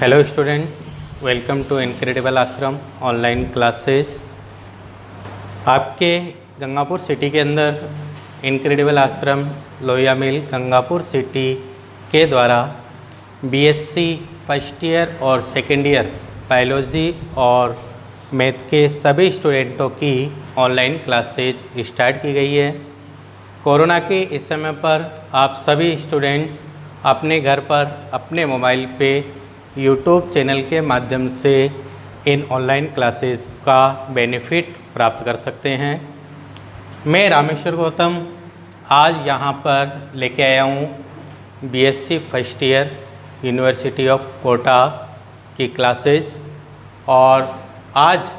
Hello student, welcome to incredible Ashram online classes. आपके Gangapur city के अंदर इनक्रेडिबल आश्रम लोहिया मिल गंगापुर सिटी के द्वारा बीएससी फर्स्ट ईयर और सेकेंड ईयर बायोलॉजी और मैथ के सभी स्टूडेंटों की ऑनलाइन क्लासेज स्टार्ट की गई है। कोरोना के इस समय पर आप सभी स्टूडेंट्स अपने घर पर अपने मोबाइल पे यूट्यूब चैनल के माध्यम से इन ऑनलाइन क्लासेस का बेनिफिट प्राप्त कर सकते हैं। मैं रामेश्वर गौतम आज यहाँ पर लेके आया हूँ BSc first year university of Kota की क्लासेस। और आज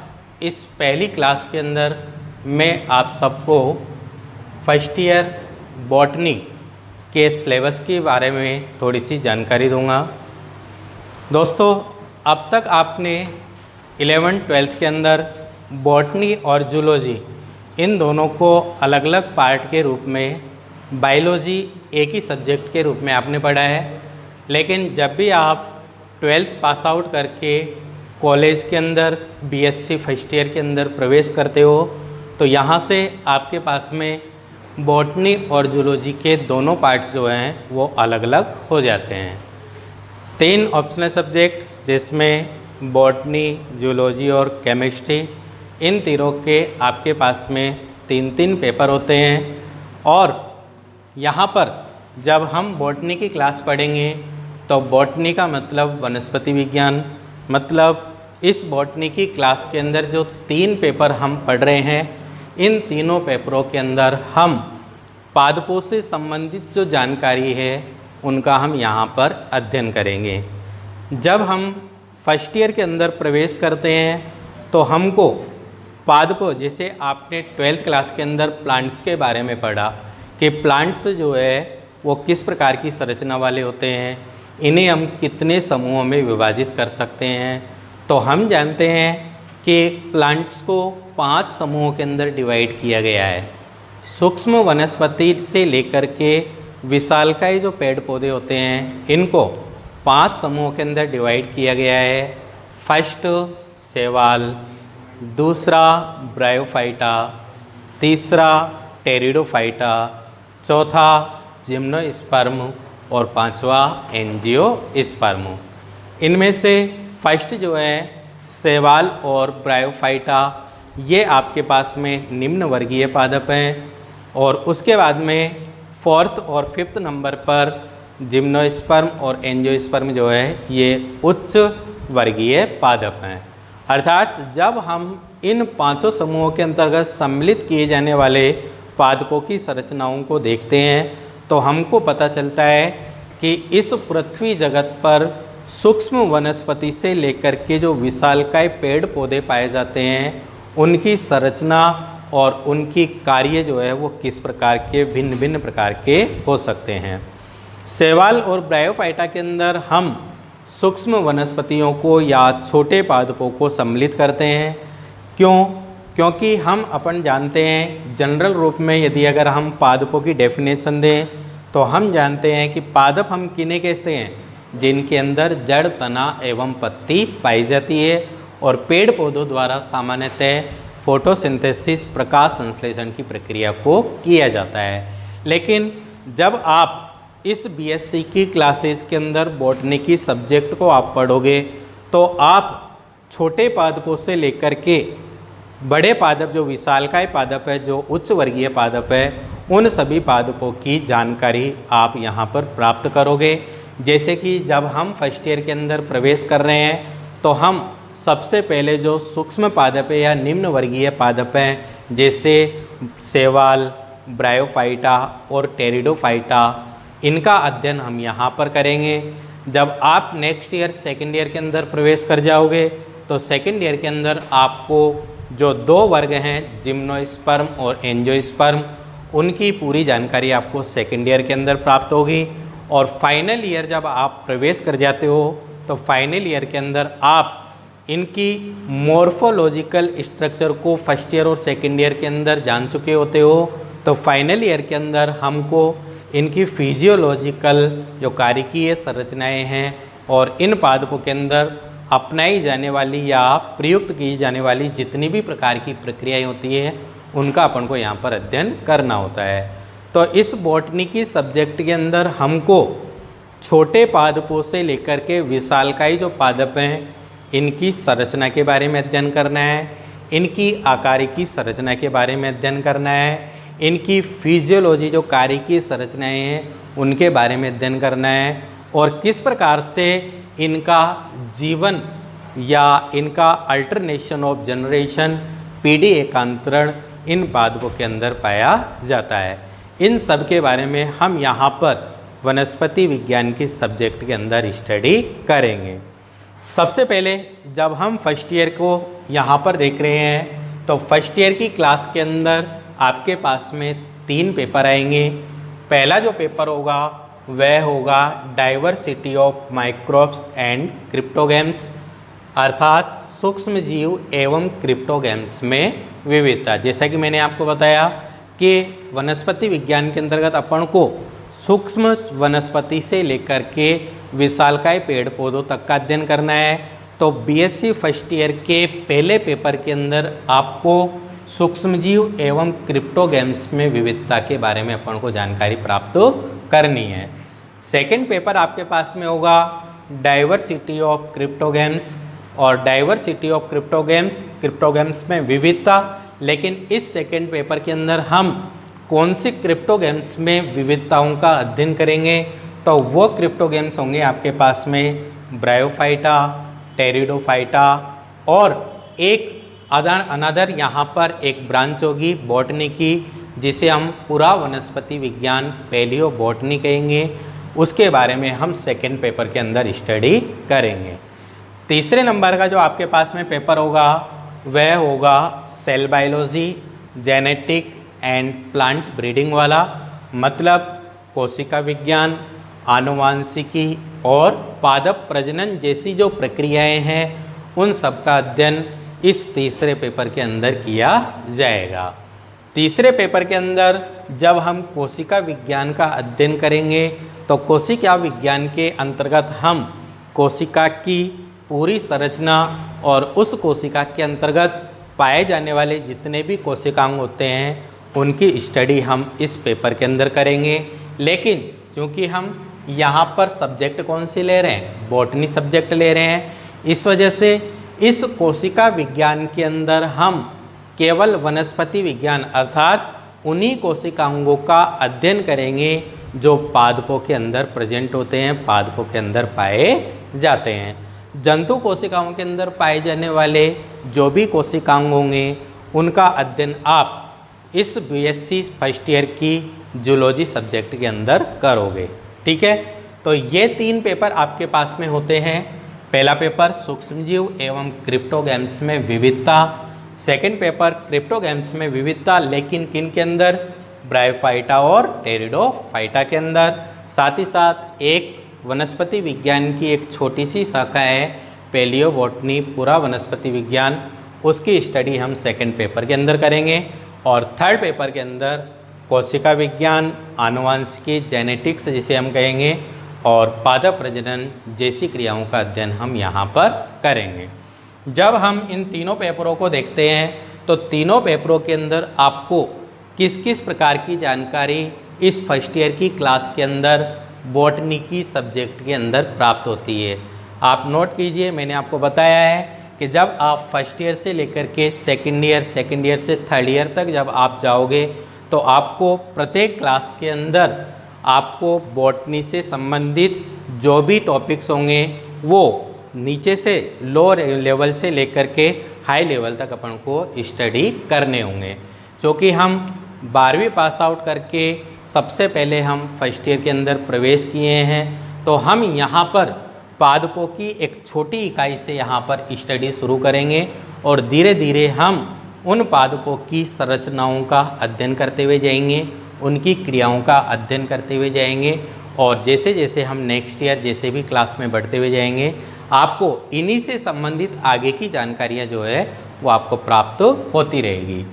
इस पहली क्लास के अंदर मैं आप सबको फर्स्ट ईयर बॉटनी के सिलेबस के बारे में थोड़ी सी जानकारी दूंगा। दोस्तों, अब तक आपने 11th-12th के अंदर बॉटनी और जूलॉजी इन दोनों को अलग अलग पार्ट के रूप में, बायोलॉजी एक ही सब्जेक्ट के रूप में आपने पढ़ा है। लेकिन जब भी आप 12th पास आउट करके कॉलेज के अंदर बीएससी फर्स्ट ईयर के अंदर प्रवेश करते हो तो यहाँ से आपके पास में बॉटनी और जूलॉजी के दोनों पार्ट्स जो हैं वो अलग अलग हो जाते हैं। 3 ऑप्शनल सब्जेक्ट जिसमें बॉटनी, जूलॉजी और केमिस्ट्री, इन तीनों के आपके पास में 3 पेपर होते हैं। और यहाँ पर जब हम बॉटनी की क्लास पढ़ेंगे तो बॉटनी का मतलब वनस्पति विज्ञान, मतलब इस बॉटनी की क्लास के अंदर जो 3 पेपर हम पढ़ रहे हैं, इन तीनों पेपरों के अंदर हम पादपों से संबंधित जो जानकारी है उनका हम यहाँ पर अध्ययन करेंगे। जब हम फर्स्ट ईयर के अंदर प्रवेश करते हैं तो हमको पादपों, जैसे आपने 12th क्लास के अंदर प्लांट्स के बारे में पढ़ा कि प्लांट्स जो है वो किस प्रकार की संरचना वाले होते हैं, इन्हें हम कितने समूहों में विभाजित कर सकते हैं। तो हम जानते हैं कि प्लांट्स को 5 समूहों के अंदर डिवाइड किया गया है। सूक्ष्म वनस्पति से लेकर के विशालकाय जो पेड़ पौधे होते हैं इनको 5 समूहों के अंदर डिवाइड किया गया है। फर्स्ट शैवाल, दूसरा ब्रायोफाइटा, तीसरा टेरिडोफाइटा, चौथा जिम्नोस्पर्म और 5वां एंजियोस्पर्म। इनमें से फर्स्ट जो है शैवाल और ब्रायोफाइटा, ये आपके पास में निम्न वर्गीय पादप हैं। और उसके बाद में 4th और 5th नंबर पर जिम्नोस्पर्म और एंजियोस्पर्म जो है ये उच्च वर्गीय पादप हैं। अर्थात जब हम इन 5 समूहों के अंतर्गत सम्मिलित किए जाने वाले पादपों की संरचनाओं को देखते हैं तो हमको पता चलता है कि इस पृथ्वी जगत पर सूक्ष्म वनस्पति से लेकर के जो विशालकाय पेड़ पौधे पाए जाते हैं उनकी संरचना और उनकी कार्य जो है वो किस प्रकार के भिन्न भिन्न प्रकार के हो सकते हैं। शैवाल और ब्रायोफाइटा के अंदर हम सूक्ष्म वनस्पतियों को या छोटे पादपों को सम्मिलित करते हैं। क्योंकि हम अपन जानते हैं जनरल रूप में यदि अगर हम पादपों की डेफिनेशन दें तो हम जानते हैं कि पादप हम किन्हें कहते हैं, जिनके अंदर जड़, तना एवं पत्ती पाई जाती है। और पेड़ पौधों द्वारा सामान्यतः फोटोसिंथेसिस, प्रकाश संश्लेषण की प्रक्रिया को किया जाता है। लेकिन जब आप इस बीएससी की क्लासेस के अंदर बॉटनी की सब्जेक्ट को आप पढ़ोगे तो आप छोटे पादपों से लेकर के बड़े पादप, जो विशालकाय पादप है, जो उच्च वर्गीय पादप है, उन सभी पादपों की जानकारी आप यहाँ पर प्राप्त करोगे। जैसे कि जब हम फर्स्ट ईयर के अंदर प्रवेश कर रहे हैं तो हम सबसे पहले जो सूक्ष्म पादप है या निम्न वर्गीय पादप हैं, जैसे शैवाल, ब्रायोफाइटा और टेरिडोफाइटा, इनका अध्ययन हम यहाँ पर करेंगे। जब आप नेक्स्ट ईयर सेकेंड ईयर के अंदर प्रवेश कर जाओगे तो सेकेंड ईयर के अंदर आपको जो 2 वर्ग हैं, जिम्नोस्पर्म और एंजियोस्पर्म, उनकी पूरी जानकारी आपको सेकेंड ईयर के अंदर प्राप्त होगी। और फाइनल ईयर जब आप प्रवेश कर जाते हो तो फाइनल ईयर के अंदर आप इनकी मॉर्फोलॉजिकल स्ट्रक्चर को फर्स्ट ईयर और सेकेंड ईयर के अंदर जान चुके होते हो। तो फाइनल ईयर के अंदर हमको इनकी फिजियोलॉजिकल जो कार्यकीय संरचनाएं हैं और इन पादपों के अंदर अपनाई जाने वाली या प्रयुक्त की जाने वाली जितनी भी प्रकार की प्रक्रियाएं होती है उनका अपन को यहाँ पर अध्ययन करना होता है। तो इस बॉटनी की सब्जेक्ट के अंदर हमको छोटे पादपों से लेकर के विशालकाय जो पादप हैं इनकी संरचना के बारे में अध्ययन करना है, इनकी आकारिकी संरचना के बारे में अध्ययन करना है, इनकी फिजियोलॉजी जो कारिकी संरचनाएं हैं उनके बारे में अध्ययन करना है, और किस प्रकार से इनका जीवन या इनका अल्टरनेशन ऑफ जनरेशन पीढ़ी एकांतरण इन पादपों के अंदर पाया जाता है। इन सब के बारे में हम यहाँ पर वनस्पति विज्ञान की सब्जेक्ट के अंदर स्टडी करेंगे। सबसे पहले जब हम फर्स्ट ईयर को यहाँ पर देख रहे हैं तो फर्स्ट ईयर की क्लास के अंदर आपके पास में 3 पेपर आएंगे। पहला जो पेपर होगा वह होगा diversity of microbes and cryptogams, अर्थात सूक्ष्म जीव एवं क्रिप्टोगेम्स में विविधता। जैसा कि मैंने आपको बताया कि वनस्पति विज्ञान के अंतर्गत अपन को सूक्ष्म वनस्पति से लेकर के विशालकाय पेड़ पौधों तक का अध्ययन करना है। तो बीएससी फर्स्ट ईयर के पहले पेपर के अंदर आपको सूक्ष्मजीव एवं क्रिप्टोगेम्स में विविधता के बारे में अपन को जानकारी प्राप्त करनी है। सेकंड पेपर आपके पास में होगा डाइवर्सिटी ऑफ क्रिप्टोगेम्स, और डाइवर्सिटी ऑफ क्रिप्टोगेम्स में विविधता। लेकिन इस सेकंड पेपर के अंदर हम कौन सी क्रिप्टोगेम्स में विविधताओं का अध्ययन करेंगे, तो वो क्रिप्टोगेम्स होंगे आपके पास में ब्रायोफाइटा, टेरिडोफाइटा, और एक अनदर यहाँ पर एक ब्रांच होगी बॉटनी की जिसे हम पूरा वनस्पति विज्ञान पैलियो बॉटनी कहेंगे। उसके बारे में हम सेकेंड पेपर के अंदर स्टडी करेंगे। तीसरे नंबर का जो आपके पास में पेपर होगा वह होगा cell biology, genetic and plant breeding वाला, मतलब कोशिका विज्ञान, आनुवांशिकी और पादप प्रजनन जैसी जो प्रक्रियाएं हैं उन सब का अध्ययन इस तीसरे पेपर के अंदर किया जाएगा। तीसरे पेपर के अंदर जब हम कोशिका विज्ञान का अध्ययन करेंगे तो कोशिका विज्ञान के अंतर्गत हम कोशिका की पूरी संरचना और उस कोशिका के अंतर्गत पाए जाने वाले जितने भी कोशिकांग होते हैं उनकी स्टडी हम इस पेपर के अंदर करेंगे। लेकिन क्योंकि हम यहाँ पर सब्जेक्ट कौन सी ले रहे हैं, बॉटनी सब्जेक्ट ले रहे हैं, इस वजह से इस कोशिका विज्ञान के अंदर हम केवल वनस्पति विज्ञान अर्थात उन्हीं कोशिकांगों का अध्ययन करेंगे जो पादपों के अंदर प्रेजेंट होते हैं, पादपों के अंदर पाए जाते हैं। जंतु कोशिकाओं के अंदर पाए जाने वाले जो भी कोशिकांग होंगे उनका अध्ययन आप इस बीएससी फर्स्ट ईयर की जूलॉजी सब्जेक्ट के अंदर करोगे। ठीक है, तो ये 3 पेपर आपके पास में होते हैं। पहला पेपर सूक्ष्मजीव एवं क्रिप्टोगेम्स में विविधता, सेकंड पेपर क्रिप्टोगेम्स में विविधता लेकिन किन के अंदर, ब्रायोफाइटा और टेरिडोफाइटा के अंदर। साथ ही साथ एक वनस्पति विज्ञान की एक छोटी सी शाखा है पैलियो बॉटनी, पूरा वनस्पति विज्ञान, उसकी स्टडी हम सेकंड पेपर के अंदर करेंगे। और थर्ड पेपर के अंदर कोशिका विज्ञान, आनुवांशिकी, जेनेटिक्स जिसे हम कहेंगे, और पादप प्रजनन जैसी क्रियाओं का अध्ययन हम यहाँ पर करेंगे। जब हम इन तीनों पेपरों को देखते हैं तो तीनों पेपरों के अंदर आपको किस किस प्रकार की जानकारी इस फर्स्ट ईयर की क्लास के अंदर बॉटनी की सब्जेक्ट के अंदर प्राप्त होती है। आप नोट कीजिए, मैंने आपको बताया है कि जब आप फर्स्ट ईयर से लेकर के सेकंड ईयर से थर्ड ईयर तक जब आप जाओगे तो आपको प्रत्येक क्लास के अंदर आपको बॉटनी से संबंधित जो भी टॉपिक्स होंगे वो नीचे से लो लेवल से लेकर के हाई लेवल तक अपन को स्टडी करने होंगे। क्योंकि हम 12वीं पास आउट करके सबसे पहले हम फर्स्ट ईयर के अंदर प्रवेश किए हैं तो हम यहाँ पर पादपों की एक छोटी इकाई से यहाँ पर स्टडी शुरू करेंगे और धीरे धीरे हम उन पादपों की संरचनाओं का अध्ययन करते हुए जाएंगे, उनकी क्रियाओं का अध्ययन करते हुए जाएंगे, और जैसे जैसे हम नेक्स्ट ईयर जैसे भी क्लास में बढ़ते हुए जाएंगे आपको इन्हीं से संबंधित आगे की जानकारियाँ जो है वो आपको प्राप्त होती रहेगी।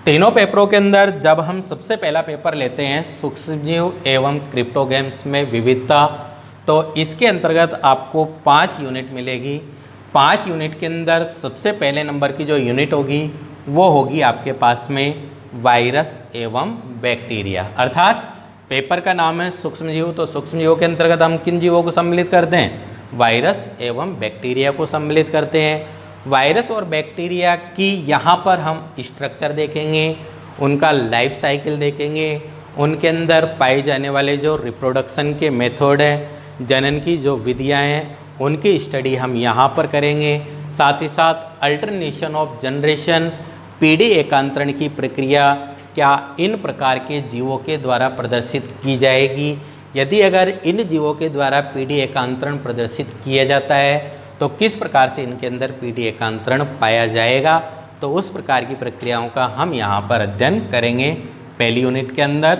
तीनों पेपरों के अंदर जब हम सबसे पहला पेपर लेते हैं सूक्ष्मजीव एवं क्रिप्टोगेम्स में विविधता, तो इसके अंतर्गत आपको 5 यूनिट मिलेगी। 5 यूनिट के अंदर सबसे पहले नंबर की जो यूनिट होगी वो होगी आपके पास में वायरस एवं बैक्टीरिया। अर्थात पेपर का नाम है सूक्ष्मजीव, तो सूक्ष्मजीवों के अंतर्गत हम किन जीवों को सम्मिलित करते हैं? वायरस एवं बैक्टीरिया को सम्मिलित करते हैं। वायरस और बैक्टीरिया की यहाँ पर हम स्ट्रक्चर देखेंगे, उनका लाइफ साइकिल देखेंगे, उनके अंदर पाए जाने वाले जो रिप्रोडक्शन के मेथड हैं, जनन की जो विधियाँ हैं, उनकी स्टडी हम यहाँ पर करेंगे। साथ ही साथ अल्टरनेशन ऑफ जनरेशन, पीढ़ी एकांतरण की प्रक्रिया क्या इन प्रकार के जीवों के द्वारा प्रदर्शित की जाएगी? यदि अगर इन जीवों के द्वारा पीढ़ी एकांतरण प्रदर्शित किया जाता है तो किस प्रकार से इनके अंदर पीढ़ी एकांतरण पाया जाएगा? तो उस प्रकार की प्रक्रियाओं का हम यहाँ पर अध्ययन करेंगे पहली यूनिट के अंदर,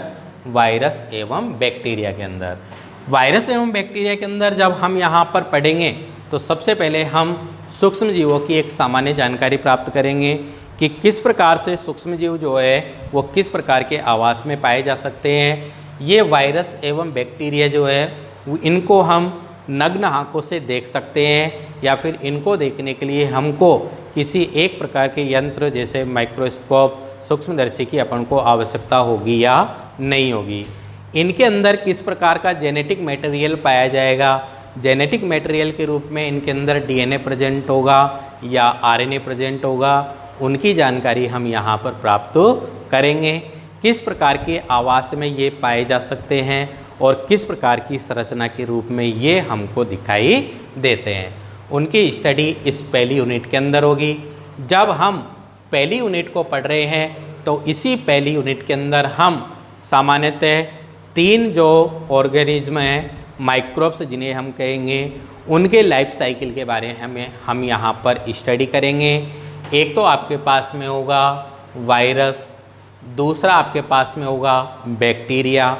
वायरस एवं बैक्टीरिया के अंदर। वायरस एवं बैक्टीरिया के अंदर जब हम यहाँ पर पढ़ेंगे तो सबसे पहले हम सूक्ष्म जीवों की एक सामान्य जानकारी प्राप्त करेंगे कि किस प्रकार से सूक्ष्म जीव जो है वो किस प्रकार के आवास में पाए जा सकते हैं। ये वायरस एवं बैक्टीरिया जो है इनको हम नग्न आँखों से देख सकते हैं या फिर इनको देखने के लिए हमको किसी एक प्रकार के यंत्र जैसे माइक्रोस्कोप, सूक्ष्मदर्शी की अपन को आवश्यकता होगी या नहीं होगी। इनके अंदर किस प्रकार का जेनेटिक मटेरियल पाया जाएगा? जेनेटिक मटेरियल के रूप में इनके अंदर डीएनए प्रेजेंट होगा या आरएनए प्रेजेंट होगा, उनकी जानकारी हम यहाँ पर प्राप्त करेंगे। किस प्रकार के आवास में ये पाए जा सकते हैं और किस प्रकार की संरचना के रूप में ये हमको दिखाई देते हैं, उनकी स्टडी इस पहली यूनिट के अंदर होगी। जब हम पहली यूनिट को पढ़ रहे हैं तो इसी पहली यूनिट के अंदर हम सामान्यतः 3 जो ऑर्गेनिज्म हैं, माइक्रोब्स जिन्हें हम कहेंगे, उनके लाइफ साइकिल के बारे में हम यहाँ पर स्टडी करेंगे। एक तो आपके पास में होगा वायरस, दूसरा आपके पास में होगा बैक्टीरिया।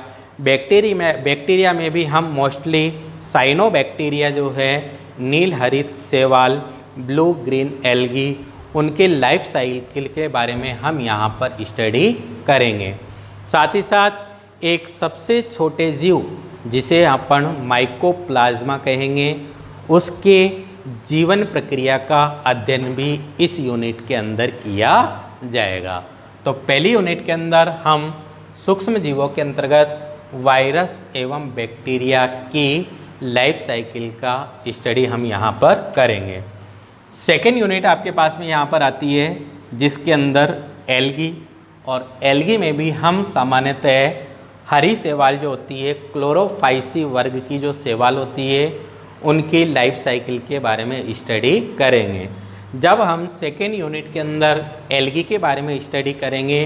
बैक्टीरिया में भी हम मोस्टली साइनोबैक्टीरिया जो है, नील हरित शैवाल, ब्लू ग्रीन एल्गी, उनके लाइफ साइकिल के बारे में हम यहाँ पर स्टडी करेंगे। साथ ही साथ एक सबसे छोटे जीव जिसे अपन माइकोप्लाज्मा कहेंगे, उसके जीवन प्रक्रिया का अध्ययन भी इस यूनिट के अंदर किया जाएगा। तो पहली यूनिट के अंदर हम सूक्ष्म जीवों के अंतर्गत वायरस एवं बैक्टीरिया की लाइफ साइकिल का स्टडी हम यहाँ पर करेंगे। सेकेंड यूनिट आपके पास में यहाँ पर आती है जिसके अंदर एल्गी, और एल्गी में भी हम सामान्यतः हरी शैवाल जो होती है, क्लोरोफाइसी वर्ग की जो शैवाल होती है, उनकी लाइफ साइकिल के बारे में स्टडी करेंगे। जब हम सेकेंड यूनिट के अंदर एल्गी के बारे में स्टडी करेंगे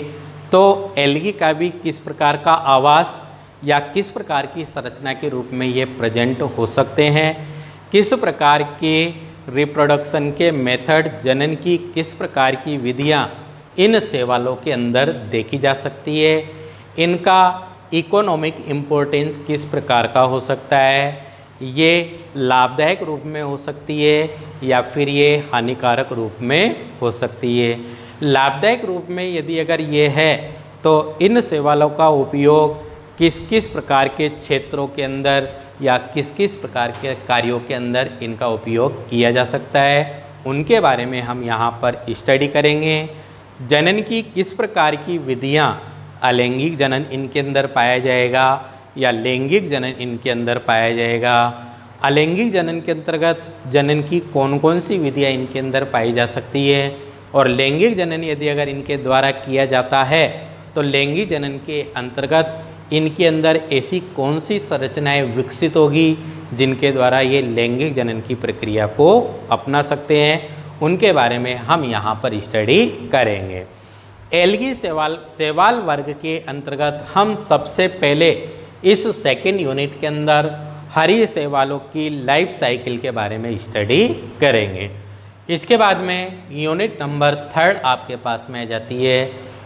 तो एल्गी का भी किस प्रकार का आवास या किस प्रकार की संरचना के रूप में ये प्रेजेंट हो सकते हैं, किस प्रकार के रिप्रोडक्शन के मेथड, जनन की किस प्रकार की विधियाँ इन शैवालों के अंदर देखी जा सकती है, इनका इकोनॉमिक इम्पोर्टेंस किस प्रकार का हो सकता है, ये लाभदायक रूप में हो सकती है या फिर ये हानिकारक रूप में हो सकती है। लाभदायक रूप में यदि अगर ये है तो इन शैवालों का उपयोग किस किस प्रकार के क्षेत्रों के अंदर या किस किस प्रकार के कार्यों के अंदर इनका उपयोग किया जा सकता है, उनके बारे में हम यहाँ पर स्टडी करेंगे। जनन की किस प्रकार की विधियाँ, अलैंगिक जनन इनके अंदर पाया जाएगा या लैंगिक जनन इनके अंदर पाया जाएगा। अलैंगिक जनन के अंतर्गत जनन की कौन कौन सी विधियाँ इनके अंदर पाई जा सकती है, और लैंगिक जनन यदि अगर इनके द्वारा किया जाता है तो लैंगिक जनन के अंतर्गत इनके अंदर ऐसी कौन सी संरचनाएं विकसित होगी जिनके द्वारा ये लैंगिक जनन की प्रक्रिया को अपना सकते हैं, उनके बारे में हम यहाँ पर स्टडी करेंगे। एल्गी शैवाल वर्ग के अंतर्गत हम सबसे पहले इस सेकेंड यूनिट के अंदर हरी शैवालों की लाइफ साइकिल के बारे में स्टडी करेंगे। इसके बाद में यूनिट नंबर 3 आपके पास में आ जाती है।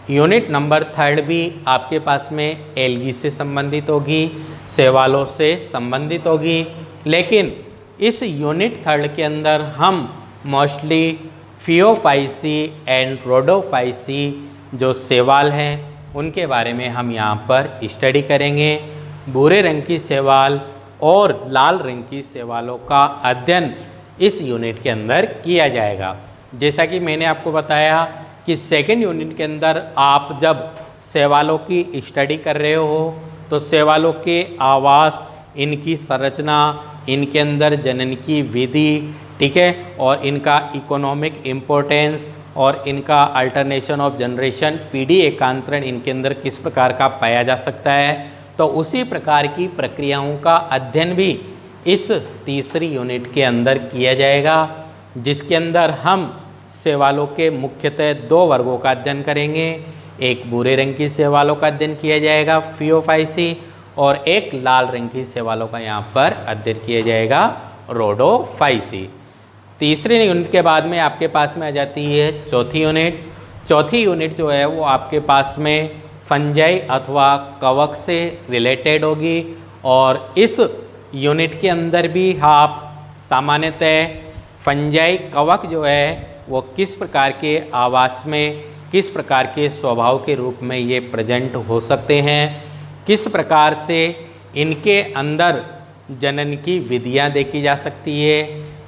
यूनिट नंबर 3 भी आपके पास में एल्गी से संबंधित होगी, शैवालों से संबंधित होगी, लेकिन इस यूनिट 3 के अंदर हम मोस्टली फियोफाइसी एंड रोडोफाइसी जो शैवाल हैं उनके बारे में हम यहाँ पर स्टडी करेंगे। भूरे रंग की शैवाल और लाल रंग की शैवालों का अध्ययन इस यूनिट के अंदर किया जाएगा। जैसा कि मैंने आपको बताया कि सेकेंड यूनिट के अंदर आप जब शैवालों की स्टडी कर रहे हो तो शैवालों के आवास, इनकी संरचना, इनके अंदर जनन की विधि, ठीक है, और इनका इकोनॉमिक इम्पोर्टेंस और इनका अल्टरनेशन ऑफ जनरेशन, पीढ़ी एकांतरण इनके अंदर किस प्रकार का पाया जा सकता है, तो उसी प्रकार की प्रक्रियाओं का अध्ययन भी इस तीसरी यूनिट के अंदर किया जाएगा, जिसके अंदर हम शैवालों के मुख्यतः दो वर्गों का अध्ययन करेंगे। एक भूरे रंग की शैवालों का अध्ययन किया जाएगा फियोफाइसी, और एक लाल रंग की शैवालों का यहाँ पर अध्ययन किया जाएगा रोडोफाइसी। तीसरी यूनिट के बाद में आपके पास में आ जाती है चौथी यूनिट। चौथी यूनिट जो है वो आपके पास में फंजाई अथवा कवक से रिलेटेड होगी, और इस यूनिट के अंदर भी आप सामान्यतः फंजाई कवक जो है वो किस प्रकार के आवास में, किस प्रकार के स्वभाव के रूप में ये प्रेजेंट हो सकते हैं, किस प्रकार से इनके अंदर जनन की विधियां देखी जा सकती है,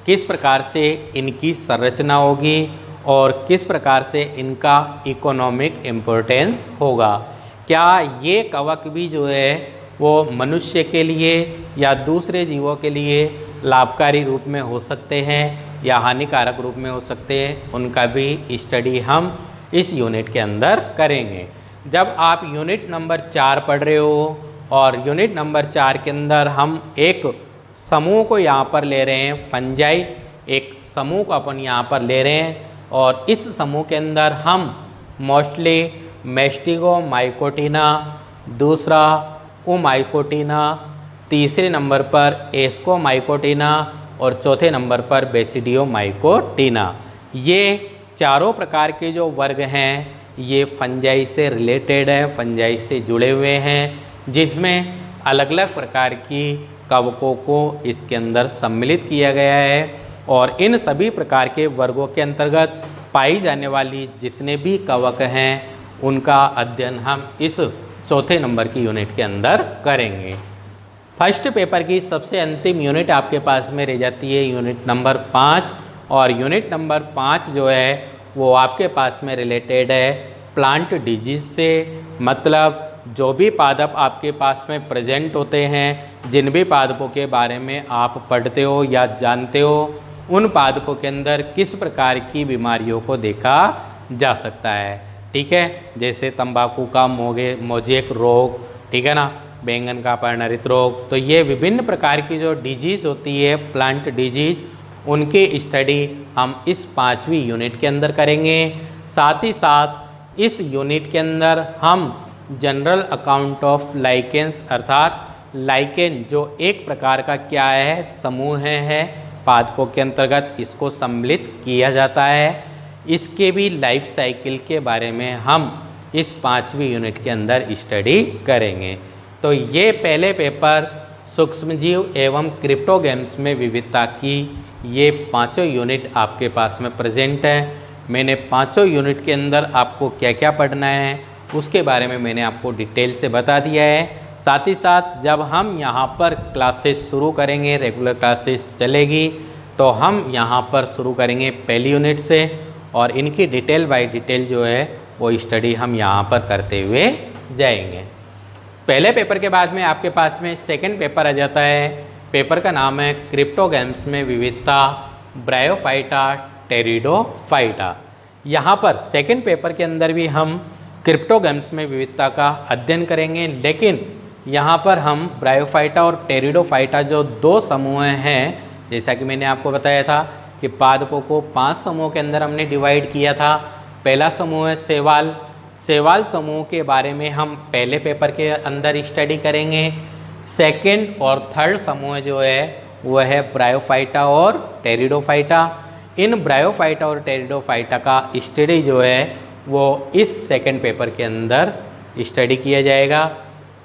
किस प्रकार से इनकी संरचना होगी और किस प्रकार से इनका इकोनॉमिक इम्पोर्टेंस होगा। क्या ये कवक भी जो है वो मनुष्य के लिए या दूसरे जीवों के लिए लाभकारी रूप में हो सकते हैं या हानिकारक रूप में हो सकते हैं, उनका भी स्टडी हम इस यूनिट के अंदर करेंगे। जब आप यूनिट नंबर 4 पढ़ रहे हो और यूनिट नंबर 4 के अंदर हम एक समूह को यहाँ पर ले रहे हैं, फंजाई एक समूह को अपन यहाँ पर ले रहे हैं, और इस समूह के अंदर हम मोस्टली मैस्टिगोमाइकोटिना, दूसरा ओमाइकोटिना, तीसरे नंबर पर एस्कोमाइकोटिना और चौथे नंबर पर बेसिडियोमाइकोटिना, ये चारों प्रकार के जो वर्ग हैं ये फंजाई से रिलेटेड है, फंजाई से जुड़े हुए हैं, जिसमें अलग अलग प्रकार की कवकों को इसके अंदर सम्मिलित किया गया है। और इन सभी प्रकार के वर्गों के अंतर्गत पाई जाने वाली जितने भी कवक हैं उनका अध्ययन हम इस चौथे नंबर की यूनिट के अंदर करेंगे। फर्स्ट पेपर की सबसे अंतिम यूनिट आपके पास में रह जाती है यूनिट नंबर 5, और यूनिट नंबर 5 जो है वो आपके पास में रिलेटेड है प्लांट डिजीज से। मतलब जो भी पादप आपके पास में प्रेजेंट होते हैं, जिन भी पादपों के बारे में आप पढ़ते हो या जानते हो, उन पादपों के अंदर किस प्रकार की बीमारियों को देखा जा सकता है, ठीक है। जैसे तंबाकू का मोजेक रोग, ठीक है ना, बैंगन का पर्णरित रोग, तो ये विभिन्न प्रकार की जो डिजीज होती है प्लांट डिजीज, उनकी स्टडी हम इस 5वीं यूनिट के अंदर करेंगे। साथ ही साथ इस यूनिट के अंदर हम जनरल अकाउंट ऑफ लाइकेंस, अर्थात लाइकेन जो एक प्रकार का क्या है, समूह है पादपों के अंतर्गत, इसको सम्मिलित किया जाता है, इसके भी लाइफ साइकिल के बारे में हम इस 5वीं यूनिट के अंदर स्टडी करेंगे। तो ये पहले पेपर सूक्ष्मजीव एवं क्रिप्टोगेम्स में विविधता की ये 5 यूनिट आपके पास में प्रेजेंट है। मैंने 5 यूनिट के अंदर आपको क्या क्या पढ़ना है उसके बारे में मैंने आपको डिटेल से बता दिया है। साथ ही साथ जब हम यहाँ पर क्लासेस शुरू करेंगे, रेगुलर क्लासेस चलेगी, तो हम यहाँ पर शुरू करेंगे पहली यूनिट से, और इनकी डिटेल बाय डिटेल जो है वो स्टडी हम यहाँ पर करते हुए जाएंगे। पहले पेपर के बाद में आपके पास में सेकंड पेपर आ जाता है। पेपर का नाम है क्रिप्टोगेम्स में विविधता, ब्रायोफाइटा, टेरिडोफाइटा। यहाँ पर सेकंड पेपर के अंदर भी हम क्रिप्टोगेम्स में विविधता का अध्ययन करेंगे, लेकिन यहाँ पर हम ब्रायोफाइटा और टेरिडोफाइटा जो 2 समूह हैं, जैसा कि मैंने आपको बताया था कि पादपों को 5 समूह के अंदर हमने डिवाइड किया था। पहला समूह है शैवाल। शैवाल समूह के बारे में हम पहले पेपर के अंदर स्टडी करेंगे। सेकंड और थर्ड समूह जो है वह है ब्रायोफाइटा और टेरिडोफाइटा। इन ब्रायोफाइटा और टेरिडोफाइटा का स्टडी जो है वो इस सेकंड पेपर के अंदर स्टडी किया जाएगा।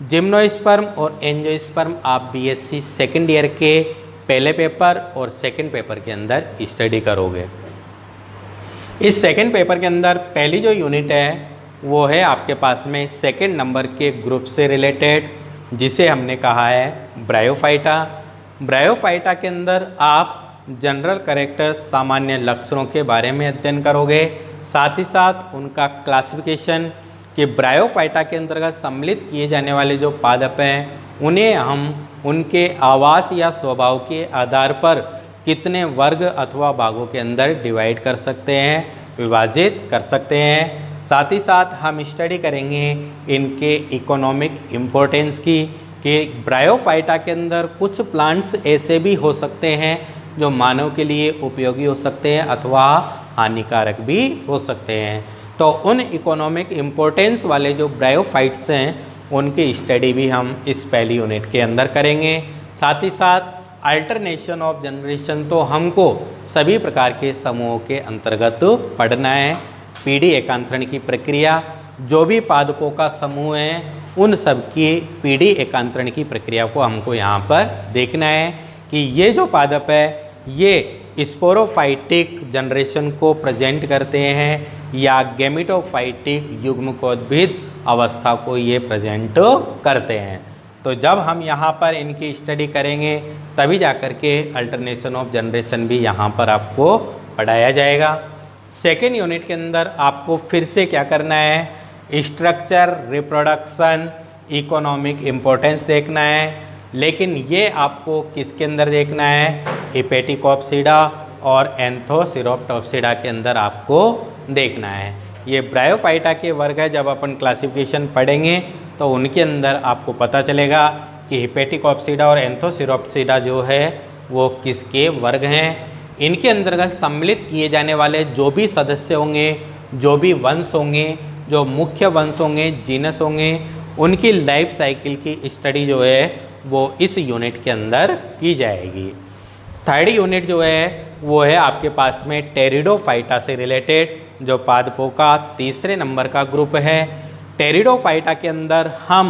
जिम्नोस्पर्म और एंजियोस्पर्म आप बीएससी सेकंड ईयर के पहले पेपर और सेकंड पेपर के अंदर स्टडी करोगे। इस सेकंड पेपर के अंदर पहली जो यूनिट है वो है आपके पास में सेकंड नंबर के ग्रुप से रिलेटेड जिसे हमने कहा है ब्रायोफाइटा। ब्रायोफाइटा के अंदर आप जनरल कैरेक्टर सामान्य लक्षणों के बारे में अध्ययन करोगे, साथ ही साथ उनका क्लासिफिकेशन कि ब्रायोफाइटा के अंतर्गत सम्मिलित किए जाने वाले जो पादप हैं उन्हें हम उनके आवास या स्वभाव के आधार पर कितने वर्ग अथवा भागों के अंदर डिवाइड कर सकते हैं, विभाजित कर सकते हैं। साथ ही साथ हम स्टडी करेंगे इनके इकोनॉमिक इम्पोर्टेंस की, कि ब्रायोफाइटा के अंदर कुछ प्लांट्स ऐसे भी हो सकते हैं जो मानव के लिए उपयोगी हो सकते हैं अथवा हानिकारक भी हो सकते हैं। तो उन इकोनॉमिक इम्पोर्टेंस वाले जो ब्रायोफाइट्स हैं उनकी स्टडी भी हम इस पहली यूनिट के अंदर करेंगे। साथ ही साथ अल्टरनेशन ऑफ जनरेशन तो हमको सभी प्रकार के समूहों के अंतर्गत पढ़ना है। पीढ़ी एकांतरण की प्रक्रिया, जो भी पादपों का समूह है उन सब की पीढ़ी एकांतरण की प्रक्रिया को हमको यहाँ पर देखना है कि ये जो पादप है ये स्पोरोफाइटिक जनरेशन को प्रेजेंट करते हैं या गैमेटोफाइटिक युग्मकोद्भिद अवस्था को ये प्रेजेंट करते हैं। तो जब हम यहाँ पर इनकी स्टडी करेंगे तभी जाकर के अल्टरनेशन ऑफ जनरेशन भी यहाँ पर आपको पढ़ाया जाएगा। सेकेंड यूनिट के अंदर आपको फिर से क्या करना है, स्ट्रक्चर, रिप्रोडक्शन, इकोनॉमिक इम्पोर्टेंस देखना है। लेकिन ये आपको किसके अंदर देखना है, हिपेटिकोप्सिडा और एंथोसिरोप्टोप्सिडा के अंदर आपको देखना है। ये ब्रायोफाइटा के वर्ग है, जब अपन क्लासिफिकेशन पढ़ेंगे तो उनके अंदर आपको पता चलेगा कि हिपेटिकोप्सिडा और एंथोसिरोप्सिडा जो है वो किसके वर्ग हैं। इनके अंतर्गत सम्मिलित किए जाने वाले जो भी सदस्य होंगे, जो भी वंश होंगे, जो मुख्य वंश होंगे, जीनस होंगे, उनकी लाइफ साइकिल की स्टडी जो है वो इस यूनिट के अंदर की जाएगी। थर्ड यूनिट जो है वो है आपके पास में टेरिडोफाइटा से रिलेटेड, जो पादपों का तीसरे नंबर का ग्रुप है। टेरिडोफाइटा के अंदर हम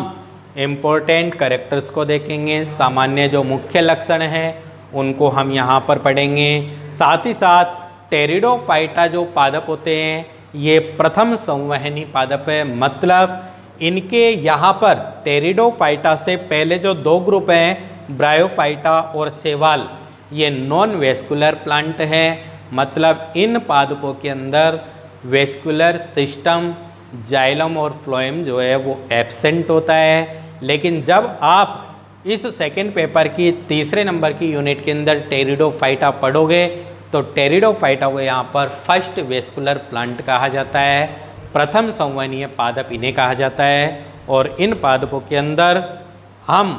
इम्पोर्टेंट कैरेक्टर्स को देखेंगे, सामान्य जो मुख्य लक्षण हैं उनको हम यहाँ पर पढ़ेंगे। साथ ही साथ टेरिडोफाइटा जो पादप होते हैं ये प्रथम संवहनी पादप है, मतलब इनके यहाँ पर टेरिडोफाइटा से पहले जो दो ग्रुप हैं ब्रायोफाइटा और शैवाल, ये नॉन वेस्कुलर प्लांट हैं, मतलब इन पादपों के अंदर वेस्कुलर सिस्टम, जाइलम और फ्लोएम जो है वो एब्सेंट होता है। लेकिन जब आप इस सेकंड पेपर की तीसरे नंबर की यूनिट के अंदर टेरिडोफाइटा पढ़ोगे तो टेरिडोफाइटा को यहाँ पर फर्स्ट वेस्कुलर प्लांट कहा जाता है, प्रथम संवहनीय पादप इन्हें कहा जाता है। और इन पादपों के अंदर हम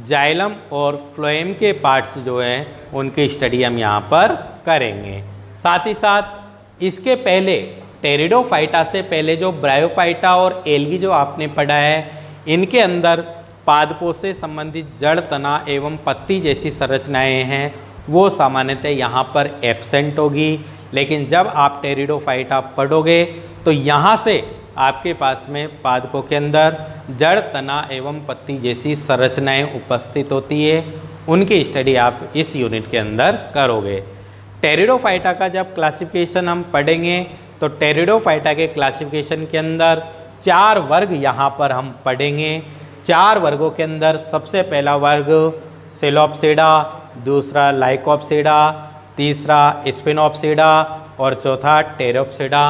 जाइलम और फ्लोएम के पार्ट्स जो हैं उनकी स्टडी हम यहाँ पर करेंगे। साथ ही साथ इसके पहले टेरिडोफाइटा से पहले जो ब्रायोफाइटा और एल्गी जो आपने पढ़ा है, इनके अंदर पादपों से संबंधित जड़, तना एवं पत्ती जैसी संरचनाएं हैं वो सामान्यतः यहाँ पर एब्सेंट होगी। लेकिन जब आप टेरिडोफाइटा पढ़ोगे तो यहाँ से आपके पास में पादपों के अंदर जड़, तना एवं पत्ती जैसी संरचनाएं उपस्थित होती है, उनकी स्टडी आप इस यूनिट के अंदर करोगे। टेरिडोफाइटा का जब क्लासिफिकेशन हम पढ़ेंगे तो टेरिडोफाइटा के क्लासिफिकेशन के अंदर 4 वर्ग यहाँ पर हम पढ़ेंगे। 4 वर्गों के अंदर सबसे पहला वर्ग सेलोप्सिडा, दूसरा लाइकोप्सिडा, तीसरा स्पिनोप्सिडा और चौथा टेरोप्सिडा।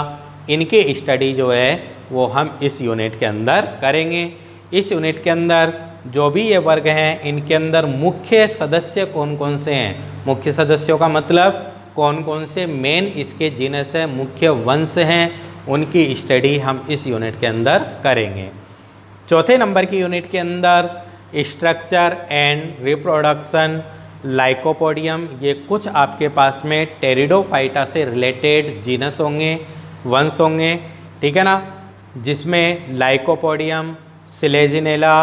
इनकी स्टडी जो है वो हम इस यूनिट के अंदर करेंगे। इस यूनिट के अंदर जो भी ये वर्ग हैं इनके अंदर मुख्य सदस्य कौन कौन से हैं, मुख्य सदस्यों का मतलब कौन कौन से मेन इसके जीनस है, मुख्य वंश हैं, उनकी स्टडी हम इस यूनिट के अंदर करेंगे। चौथे नंबर की यूनिट के अंदर स्ट्रक्चर एंड रिप्रोडक्शन, लाइकोपोडियम, ये कुछ आपके पास में टेरिडोफाइटा से रिलेटेड जीनस होंगे, वंश होंगे, ठीक है ना, जिसमें लाइकोपोडियम, सिलेजिनेला,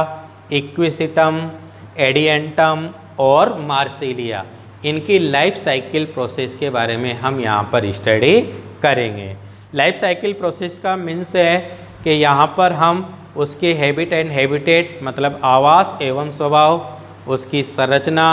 इक्विसिटम, एडियंटम और मार्सिलिया, इनकी लाइफ साइकिल प्रोसेस के बारे में हम यहाँ पर स्टडी करेंगे। लाइफ साइकिल प्रोसेस का मीन्स है कि यहाँ पर हम उसके हैबिट एंड हैबिटेट मतलब आवास एवं स्वभाव, उसकी संरचना,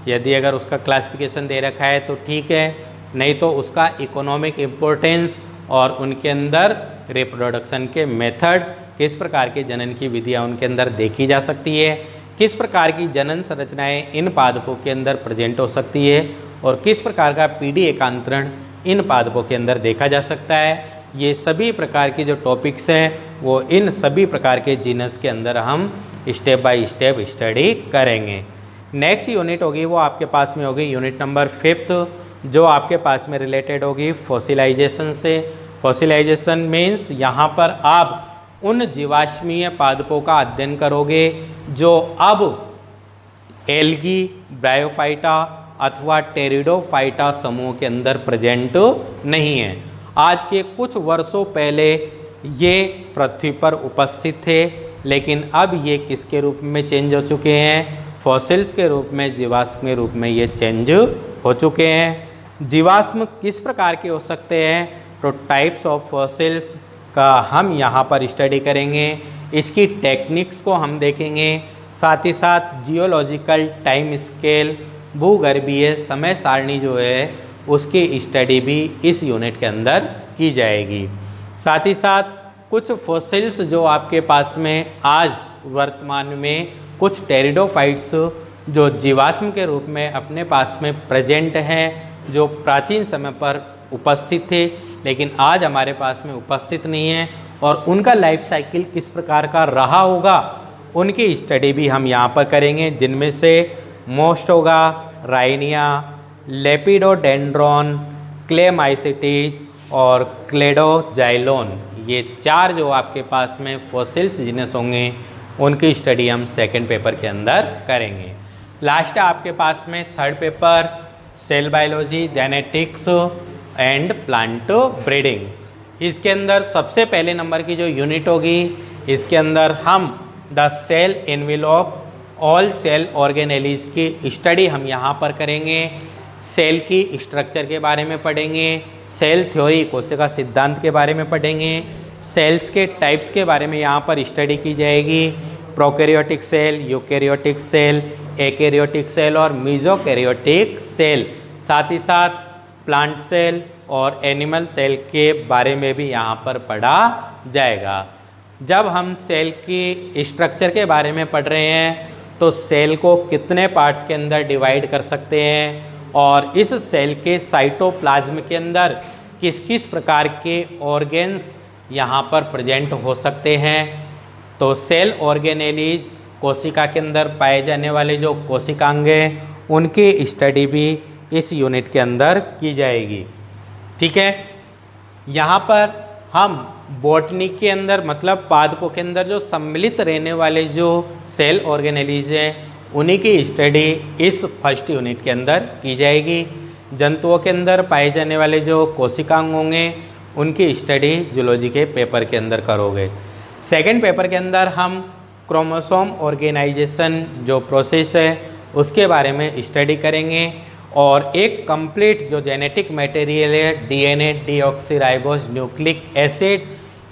यदि अगर उसका क्लासिफिकेशन दे रखा है तो ठीक है, नहीं तो उसका इकोनॉमिक इम्पोर्टेंस और उनके अंदर रिप्रोडक्शन के मेथड, किस प्रकार के जनन की विधियाँ उनके अंदर देखी जा सकती है, किस प्रकार की जनन संरचनाएं इन पादपों के अंदर प्रेजेंट हो सकती है और किस प्रकार का पीढ़ी एकांतरण इन पादपों के अंदर देखा जा सकता है। ये सभी प्रकार के जो टॉपिक्स हैं वो इन सभी प्रकार के जीनस के अंदर हम स्टेप बाय स्टेप स्टडी करेंगे। नेक्स्ट यूनिट होगी वो आपके पास में होगी यूनिट नंबर 5, जो आपके पास में रिलेटेड होगी फॉसिलाइजेशन से। फॉसिलाइजेशन मीन्स यहाँ पर आप उन जीवाश्मीय पादपों का अध्ययन करोगे जो अब एल्गी, ब्रायोफाइटा अथवा टेरिडोफाइटा समूह के अंदर प्रेजेंट नहीं है। आज के कुछ वर्षों पहले ये पृथ्वी पर उपस्थित थे, लेकिन अब ये किसके रूप में चेंज हो चुके हैं? फॉसिल्स के रूप में, जीवाश्म के रूप में ये चेंज हो चुके हैं। जीवाश्म किस प्रकार के हो सकते हैं? तो टाइप्स ऑफ फॉसिल्स का हम यहाँ पर स्टडी करेंगे, इसकी टेक्निक्स को हम देखेंगे, साथ ही साथ जियोलॉजिकल टाइम स्केल, भूगर्भीय समय सारणी जो है उसकी स्टडी भी इस यूनिट के अंदर की जाएगी। साथ ही साथ कुछ फॉसिल्स जो आपके पास में आज वर्तमान में कुछ टेरिडोफाइट्स जो जीवाश्म के रूप में अपने पास में प्रेजेंट हैं, जो प्राचीन समय पर उपस्थित थे लेकिन आज हमारे पास में उपस्थित नहीं है, और उनका लाइफ साइकिल किस प्रकार का रहा होगा उनकी स्टडी भी हम यहाँ पर करेंगे, जिनमें से मोस्ट होगा राइनिया, लेपिडोडेंड्रॉन, क्लेमाइसिटीज और क्लेडोजाइलोन। ये 4 जो आपके पास में फॉसिल्स जीनस होंगे उनकी स्टडी हम सेकंड पेपर के अंदर करेंगे। लास्ट आपके पास में third paper cell biology, genetics and plant breeding. इसके अंदर सबसे पहले नंबर की जो यूनिट होगी, इसके अंदर हम the cell envelope all cell organelles की स्टडी हम यहाँ पर करेंगे। सेल की स्ट्रक्चर के बारे में पढ़ेंगे, सेल थ्योरी कोशिका सिद्धांत के बारे में पढ़ेंगे, सेल्स के टाइप्स के बारे में यहाँ पर स्टडी की जाएगी, prokaryotic cell, eukaryotic cell, akaryotic cell और मीजोकैरियोटिक सेल, साथ ही साथ प्लांट सेल और एनिमल सेल के बारे में भी यहाँ पर पढ़ा जाएगा। जब हम सेल की स्ट्रक्चर के बारे में पढ़ रहे हैं तो सेल को कितने पार्ट्स के अंदर डिवाइड कर सकते हैं और इस सेल के साइटोप्लाज्म के अंदर किस किस प्रकार के ऑर्गेन्स यहाँ पर प्रेजेंट हो सकते हैं। तो सेल ऑर्गेनेलीज कोशिका के अंदर पाए जाने वाले जो कोशिकांग हैं उनकी स्टडी भी इस यूनिट के अंदर की जाएगी। ठीक है, यहाँ पर हम बॉटनी के अंदर मतलब पादपों के अंदर जो सम्मिलित रहने वाले जो सेल ऑर्गेनेलीज हैं उन्हीं की स्टडी इस फर्स्ट यूनिट के अंदर की जाएगी। जंतुओं के अंदर पाए जाने वाले जो कोशिकांग होंगे उनकी स्टडी जूलॉजी के पेपर के अंदर करोगे। सेकंड पेपर के अंदर हम क्रोमोसोम ऑर्गेनाइजेशन जो प्रोसेस है उसके बारे में स्टडी करेंगे और एक कंप्लीट जो जेनेटिक मटेरियल है डीएनए डीऑक्सीराइबोस न्यूक्लिक एसिड,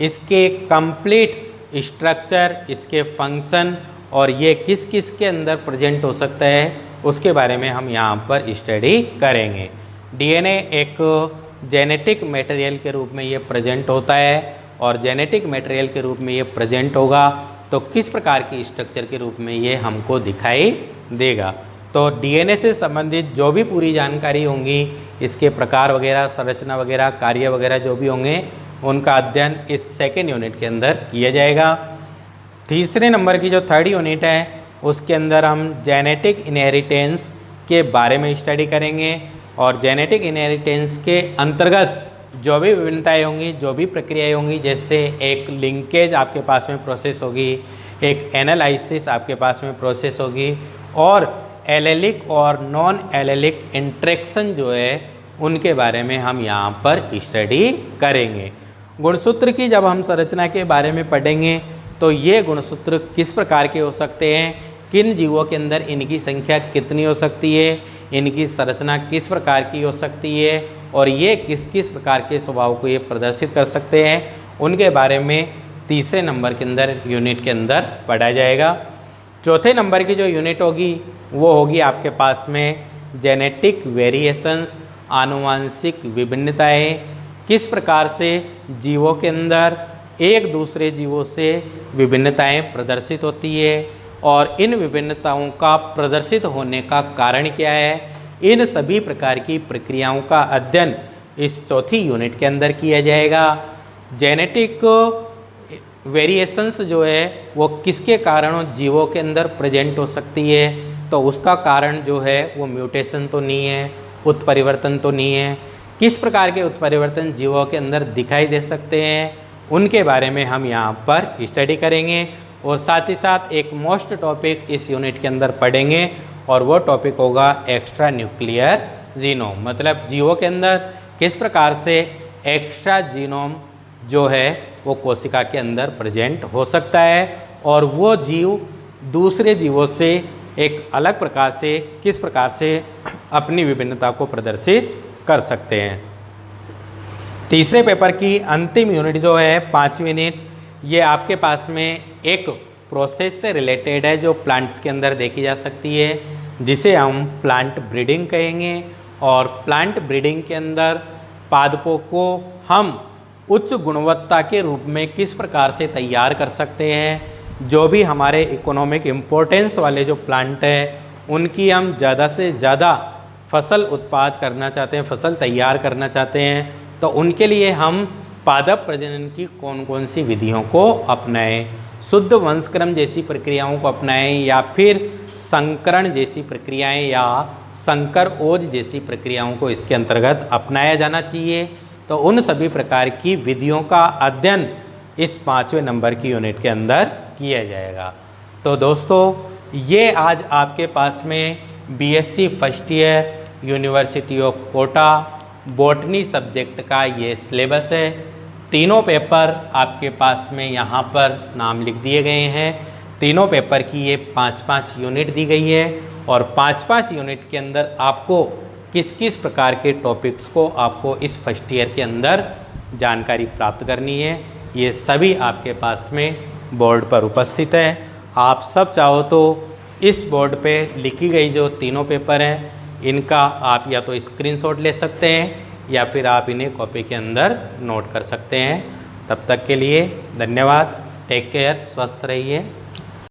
इसके कंप्लीट स्ट्रक्चर, इसके फंक्शन और ये किस किस के अंदर प्रेजेंट हो सकता है उसके बारे में हम यहाँ पर स्टडी करेंगे। डीएनए एक जेनेटिक मटेरियल के रूप में ये प्रेजेंट होता है और जेनेटिक मटेरियल के रूप में ये प्रेजेंट होगा तो किस प्रकार की स्ट्रक्चर के रूप में ये हमको दिखाई देगा। तो डीएनए से संबंधित जो भी पूरी जानकारी होंगी, इसके प्रकार वगैरह, संरचना वगैरह, कार्य वगैरह जो भी होंगे उनका अध्ययन इस सेकेंड यूनिट के अंदर किया जाएगा। तीसरे नंबर की जो थर्ड यूनिट है उसके अंदर हम जेनेटिक इनहेरिटेंस के बारे में स्टडी करेंगे और जेनेटिक इनहेरिटेंस के अंतर्गत जो भी विभिन्नताएँ होंगी, जो भी प्रक्रियाएँ होंगी, जैसे एक लिंकेज आपके पास में प्रोसेस होगी, एक एनालिसिस आपके पास में प्रोसेस होगी और एलेलिक और नॉन एलेलिक इंट्रैक्शन जो है उनके बारे में हम यहाँ पर स्टडी करेंगे। गुणसूत्र की जब हम संरचना के बारे में पढ़ेंगे तो ये गुणसूत्र किस प्रकार के हो सकते हैं, किन जीवों के अंदर इनकी संख्या कितनी हो सकती है, इनकी संरचना किस प्रकार की हो सकती है और ये किस किस प्रकार के स्वभाव को ये प्रदर्शित कर सकते हैं, उनके बारे में तीसरे नंबर के अंदर यूनिट के अंदर पढ़ा जाएगा। चौथे नंबर की जो यूनिट होगी वो होगी आपके पास में जेनेटिक वेरिएशंस, आनुवांशिक विभिन्नताएं, किस प्रकार से जीवों के अंदर एक दूसरे जीवों से विभिन्नताएं प्रदर्शित होती है और इन विभिन्नताओं का प्रदर्शित होने का कारण क्या है, इन सभी प्रकार की प्रक्रियाओं का अध्ययन इस चौथी यूनिट के अंदर किया जाएगा। जेनेटिक वेरिएशंस जो है वो किसके कारण जीवों के अंदर प्रेजेंट हो सकती है, तो उसका कारण जो है वो म्यूटेशन तो नहीं है, उत्परिवर्तन तो नहीं है। किस प्रकार के उत्परिवर्तन जीवों के अंदर दिखाई दे सकते हैं, उनके बारे में हम यहाँ पर स्टडी करेंगे। और साथ ही साथ एक मोस्ट टॉपिक इस यूनिट के अंदर पढ़ेंगे और वो टॉपिक होगा एक्स्ट्रा न्यूक्लियर जीनोम, मतलब जीवों के अंदर किस प्रकार से एक्स्ट्रा जीनोम जो है वो कोशिका के अंदर प्रेजेंट हो सकता है और वो जीव दूसरे जीवों से एक अलग प्रकार से किस प्रकार से अपनी विभिन्नता को प्रदर्शित कर सकते हैं। तीसरे पेपर की अंतिम यूनिट जो है 5वीं यूनिट, ये आपके पास में एक प्रोसेस से रिलेटेड है जो प्लांट्स के अंदर देखी जा सकती है, जिसे हम प्लांट ब्रीडिंग कहेंगे। और प्लांट ब्रीडिंग के अंदर पादपों को हम उच्च गुणवत्ता के रूप में किस प्रकार से तैयार कर सकते हैं। जो भी हमारे इकोनॉमिक इम्पोर्टेंस वाले जो प्लांट हैं उनकी हम ज़्यादा से ज़्यादा फसल उत्पाद करना चाहते हैं, फसल तैयार करना चाहते हैं, तो उनके लिए हम पादप प्रजनन की कौन कौन सी विधियों को अपनाएं, शुद्ध वंशक्रम जैसी प्रक्रियाओं को अपनाएं या फिर संकरण जैसी प्रक्रियाएं या संकर ओज जैसी प्रक्रियाओं को इसके अंतर्गत अपनाया जाना चाहिए। तो उन सभी प्रकार की विधियों का अध्ययन इस 5वें नंबर की यूनिट के अंदर किया जाएगा। तो दोस्तों, ये आज आपके पास में BSc first year university of Kota botany subject का ये सिलेबस है। तीनों पेपर आपके पास में यहाँ पर नाम लिख दिए गए हैं। तीनों पेपर की ये 5-5 यूनिट दी गई है और 5-5 यूनिट के अंदर आपको किस किस प्रकार के टॉपिक्स को आपको इस फर्स्ट ईयर के अंदर जानकारी प्राप्त करनी है, ये सभी आपके पास में बोर्ड पर उपस्थित है। आप सब चाहो तो इस बोर्ड पे लिखी गई जो तीनों पेपर हैं इनका आप या तो स्क्रीनशॉट ले सकते हैं या फिर आप इन्हें कॉपी के अंदर नोट कर सकते हैं। तब तक के लिए धन्यवाद, टेक केयर, स्वस्थ रहिए।